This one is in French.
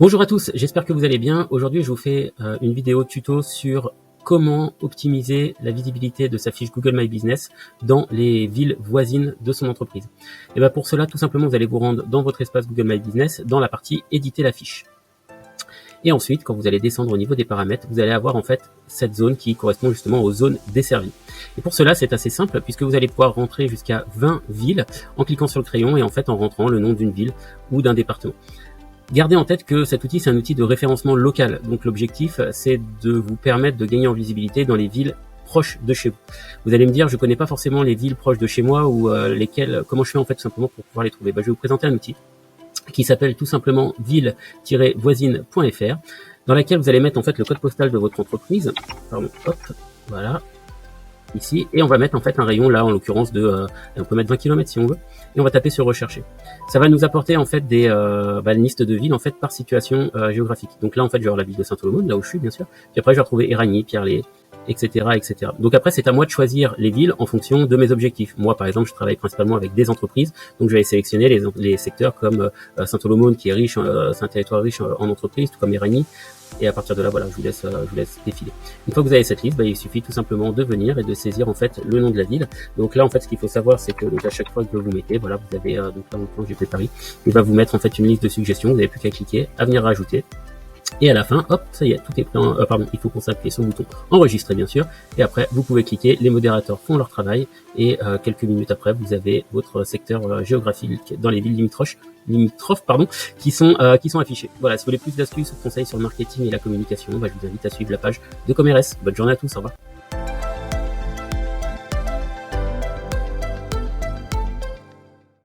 Bonjour à tous, j'espère que vous allez bien. Aujourd'hui, je vous fais une vidéo tuto sur comment optimiser la visibilité de sa fiche Google My Business dans les villes voisines de son entreprise. Et bien pour cela, tout simplement, vous allez vous rendre dans votre espace Google My Business, dans la partie éditer la fiche. Et ensuite, quand vous allez descendre au niveau des paramètres, vous allez avoir en fait cette zone qui correspond justement aux zones desservies. Et pour cela, c'est assez simple puisque vous allez pouvoir rentrer jusqu'à 20 villes en cliquant sur le crayon et en fait en rentrant le nom d'une ville ou d'un département. Gardez en tête que cet outil, c'est un outil de référencement local. Donc l'objectif, c'est de vous permettre de gagner en visibilité dans les villes proches de chez vous. Vous allez me dire, je connais pas forcément les villes proches de chez moi ou comment je fais en fait tout simplement pour pouvoir les trouver. Je vais vous présenter un outil qui s'appelle tout simplement ville-voisine.fr, dans laquelle vous allez mettre en fait le code postal de votre entreprise. Pardon, hop, voilà, ici, et on va mettre en fait un rayon là en l'occurrence de, on peut mettre 20 km si on veut, et on va taper sur rechercher. Ça va nous apporter en fait une liste de villes en fait par situation géographique. Donc là en fait je vais avoir la ville de Saint-Olomone, là où je suis bien sûr, puis après je vais retrouver Éragny, Pierre-Lé, etc. Donc après c'est à moi de choisir les villes en fonction de mes objectifs. Moi par exemple je travaille principalement avec des entreprises, donc je vais sélectionner les secteurs comme Saint-Olomone qui est riche, c'est un territoire riche en entreprises, tout comme Éragny. Et à partir de là, voilà, je vous laisse défiler. Une fois que vous avez cette liste, il suffit tout simplement de venir et de saisir en fait le nom de la ville. Donc là, en fait, ce qu'il faut savoir, c'est que donc à chaque fois que vous mettez, voilà, vous avez donc là, j'ai fait Paris, il va vous mettre en fait une liste de suggestions. Vous n'avez plus qu'à cliquer, à venir rajouter. Et à la fin, hop, ça y est, tout est prêt. Il faut qu'on s'appuie sur le bouton enregistrer bien sûr. Et après, vous pouvez cliquer. Les modérateurs font leur travail et quelques minutes après, vous avez votre secteur géographique dans les villes limitrophes, qui sont affichées. Voilà, si vous voulez plus d'astuces ou de conseils sur le marketing et la communication, je vous invite à suivre la page de Commerce. Bonne journée à tous, au revoir.